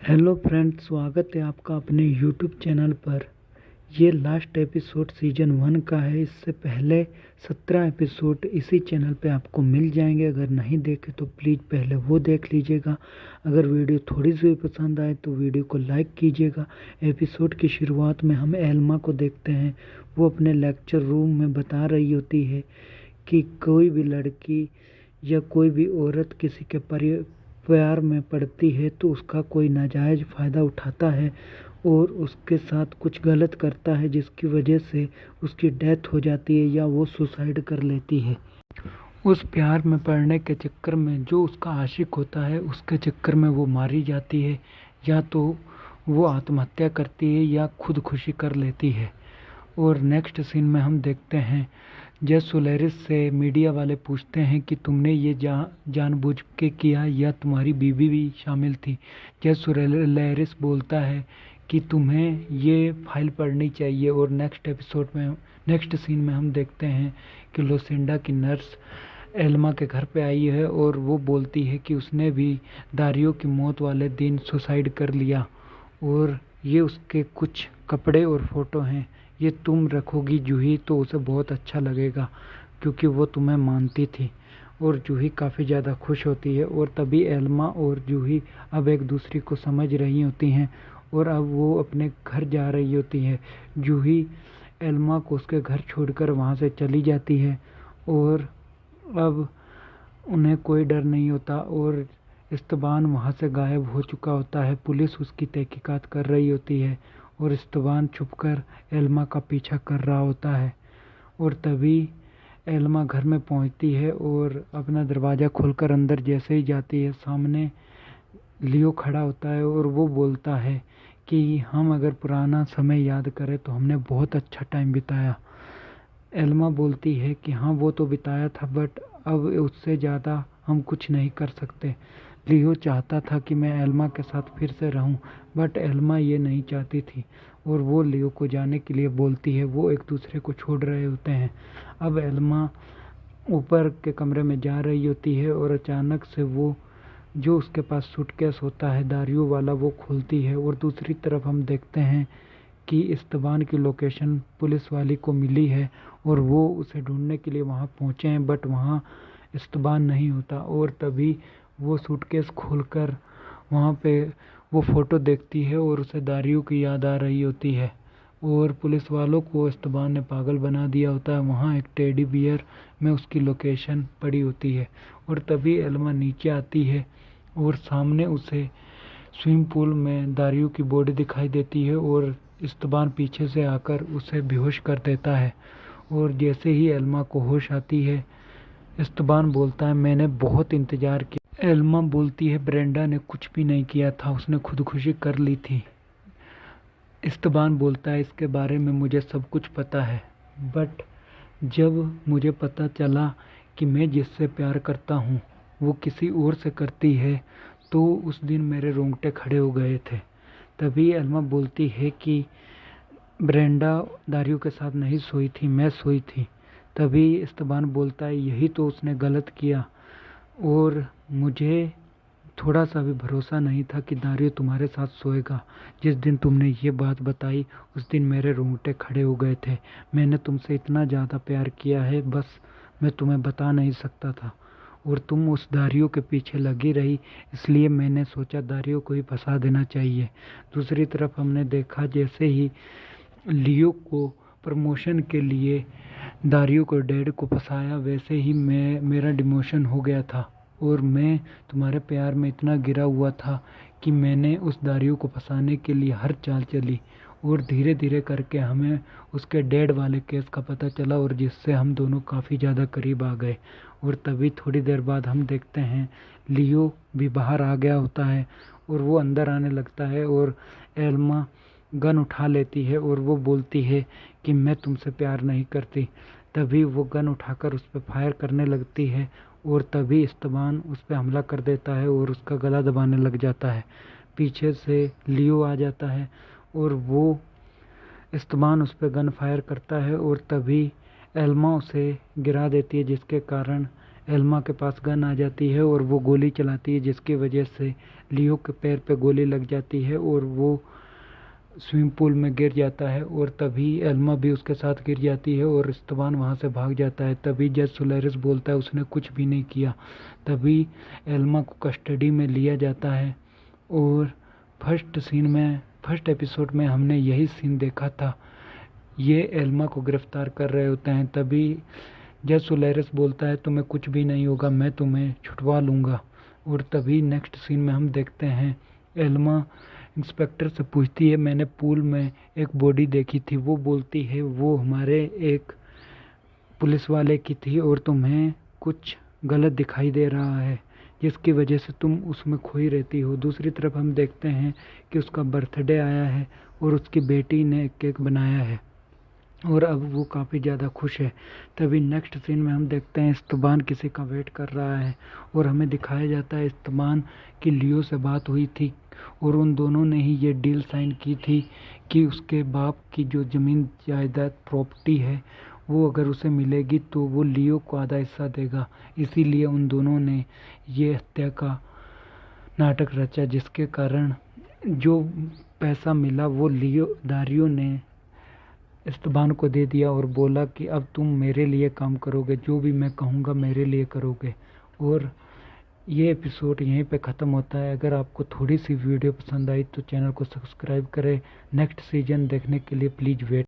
Hello friends, स्वागत है आपका अपने यूट्यूब चैनल पर। ये लास्ट एपिसोड सीजन 1 का है। इससे पहले 17 एपिसोड इसी चैनल पे आपको मिल जाएंगे। अगर नहीं देखे तो प्लीज़ पहले वो देख लीजिएगा। अगर वीडियो थोड़ी सी भी पसंद आए तो वीडियो को लाइक कीजिएगा। एपिसोड की शुरुआत में हम एल्मा को देखते हैं। वो अपने लेक्चर रूम में बता रही होती है कि कोई भी लड़की या कोई भी औरत किसी के प्यार में पड़ती है तो उसका कोई नाजायज़ फ़ायदा उठाता है और उसके साथ कुछ गलत करता है, जिसकी वजह से उसकी डेथ हो जाती है या वो सुसाइड कर लेती है। उस प्यार में पड़ने के चक्कर में जो उसका आशिक होता है उसके चक्कर में वो मारी जाती है, या तो वो आत्महत्या करती है या खुदकुशी कर लेती है। और नेक्स्ट सीन में हम देखते हैं जेस सोलेरिस से मीडिया वाले पूछते हैं कि तुमने ये जानबूझ के किया या तुम्हारी बीवी भी शामिल थी। जेस सोलेरिस बोलता है कि तुम्हें ये फाइल पढ़नी चाहिए। और नेक्स्ट सीन में हम देखते हैं कि लोसिंडा की नर्स एल्मा के घर पे आई है और वो बोलती है कि उसने भी दारियो की मौत वाले दिन सुसाइड कर लिया और ये उसके कुछ कपड़े और फोटो हैं। ये तुम रखोगी जूही तो उसे बहुत अच्छा लगेगा, क्योंकि वो तुम्हें मानती थी। और जूही काफ़ी ज़्यादा खुश होती है। और तभी एल्मा और जूही अब एक दूसरे को समझ रही होती हैं और अब वो अपने घर जा रही होती है। जूही एल्मा को उसके घर छोड़कर वहाँ से चली जाती है और अब उन्हें कोई डर नहीं होता। और इस्तबान वहाँ से गायब हो चुका होता है। पुलिस उसकी तहकीकात कर रही होती है और इस्तबान छुपकर एल्मा का पीछा कर रहा होता है। और तभी एल्मा घर में पहुँचती है और अपना दरवाज़ा खोलकर अंदर जैसे ही जाती है, सामने लियो खड़ा होता है और वो बोलता है कि हम अगर पुराना समय याद करें तो हमने बहुत अच्छा टाइम बिताया। एल्मा बोलती है कि हाँ, वो तो बिताया था, बट अब उससे ज़्यादा हम कुछ नहीं कर सकते। लियो चाहता था कि मैं एल्मा के साथ फिर से रहूं, बट एल्मा ये नहीं चाहती थी और वो लियो को जाने के लिए बोलती है। वो एक दूसरे को छोड़ रहे होते हैं। अब एल्मा ऊपर के कमरे में जा रही होती है और अचानक से वो जो उसके पास सूटकेस होता है दारियो वाला, वो खोलती है। और दूसरी तरफ हम देखते हैं कि इस्तबान की लोकेशन पुलिस वाली को मिली है और वो उसे ढूंढने के लिए वहाँ पहुँचे हैं, बट वहाँ इस्तबान नहीं होता। और तभी वो सूटकेस खोलकर वहाँ पे वो फ़ोटो देखती है और उसे दारियो की याद आ रही होती है। और पुलिस वालों को इस्तबान ने पागल बना दिया होता है। वहाँ एक टेडी बियर में उसकी लोकेशन पड़ी होती है। और तभी एल्मा नीचे आती है और सामने उसे स्विमिंग पूल में दारियो की बॉडी दिखाई देती है और इस्तबान पीछे से आकर उसे बेहोश कर देता है। और जैसे ही एल्मा को होश आती है, इस्तबान बोलता है मैंने बहुत इंतज़ार किया। एल्मा बोलती है ब्रेंडा ने कुछ भी नहीं किया था, उसने खुदकुशी कर ली थी। इस्तबान बोलता है इसके बारे में मुझे सब कुछ पता है, बट जब मुझे पता चला कि मैं जिससे प्यार करता हूँ वो किसी और से करती है तो उस दिन मेरे रोंगटे खड़े हो गए थे। तभी एल्मा बोलती है कि ब्रेंडा दारियो के साथ नहीं सोई थी, मैं सोई थी। तभी इस्तबान बोलता है यही तो उसने गलत किया और मुझे थोड़ा सा भी भरोसा नहीं था कि दारियो तुम्हारे साथ सोएगा। जिस दिन तुमने ये बात बताई उस दिन मेरे रोंगटे खड़े हो गए थे। मैंने तुमसे इतना ज़्यादा प्यार किया है, बस मैं तुम्हें बता नहीं सकता था। और तुम उस दारियो के पीछे लगी रही, इसलिए मैंने सोचा दारियो को ही फंसा देना चाहिए। दूसरी तरफ हमने देखा जैसे ही लियो को प्रमोशन के लिए दारियो को डैड को फंसाया, वैसे ही मेरा डिमोशन हो गया था और मैं तुम्हारे प्यार में इतना गिरा हुआ था कि मैंने उस दारियो को फंसाने के लिए हर चाल चली। और धीरे धीरे करके हमें उसके डैड वाले केस का पता चला और जिससे हम दोनों काफ़ी ज़्यादा करीब आ गए। और तभी थोड़ी देर बाद हम देखते हैं लियो भी बाहर आ गया होता है और वो अंदर आने लगता है और एल्मा गन उठा लेती है और वो बोलती है कि मैं तुमसे प्यार नहीं करती। तभी वो गन उठाकर उस पर फायर करने लगती है और तभी इस्तबान उस पर हमला कर देता है और उसका गला दबाने लग जाता है। पीछे से लियो आ जाता है और वो इस्तबान उस पर गन फायर करता है और तभी एल्मा उसे गिरा देती है, जिसके कारण एल्मा के पास गन आ जाती है और वो गोली चलाती है, जिसकी वजह से लियो के पैर पे गोली लग जाती है और वो स्विमिंग पूल में गिर जाता है। और तभी एल्मा भी उसके साथ गिर जाती है और इस्तबान वहाँ से भाग जाता है। तभी जज सोलारिस बोलता है उसने कुछ भी नहीं किया। तभी एल्मा को कस्टडी में लिया जाता है और फर्स्ट एपिसोड में हमने यही सीन देखा था, ये एल्मा को गिरफ्तार कर रहे होते हैं। तभी जज सोलारिस बोलता है तुम्हें कुछ भी नहीं होगा, मैं तुम्हें छुटवा लूँगा। और तभी नेक्स्ट सीन में हम देखते हैं एल्मा इंस्पेक्टर से पूछती है मैंने पूल में एक बॉडी देखी थी। वो बोलती है वो हमारे एक पुलिस वाले की थी और तुम्हें कुछ गलत दिखाई दे रहा है, जिसकी वजह से तुम उसमें खोई रहती हो। दूसरी तरफ हम देखते हैं कि उसका बर्थडे आया है और उसकी बेटी ने केक बनाया है और अब वो काफ़ी ज़्यादा खुश है। तभी नेक्स्ट सीन में हम देखते हैं इस्तबान किसी का वेट कर रहा है और हमें दिखाया जाता है इस्तबान की लियो से बात हुई थी और उन दोनों ने ही ये डील साइन की थी कि उसके बाप की जो ज़मीन जायदाद प्रॉपर्टी है वो अगर उसे मिलेगी तो वो लियो को आधा हिस्सा देगा। इसीलिए उन दोनों ने ये हत्या का नाटक रचा, जिसके कारण जो पैसा मिला वो दारियो ने इस्तबान को दे दिया और बोला कि अब तुम मेरे लिए काम करोगे, जो भी मैं कहूँगा मेरे लिए करोगे। और ये एपिसोड यहीं पे ख़त्म होता है। अगर आपको थोड़ी सी वीडियो पसंद आई तो चैनल को सब्सक्राइब करें। नेक्स्ट सीजन देखने के लिए प्लीज़ वेट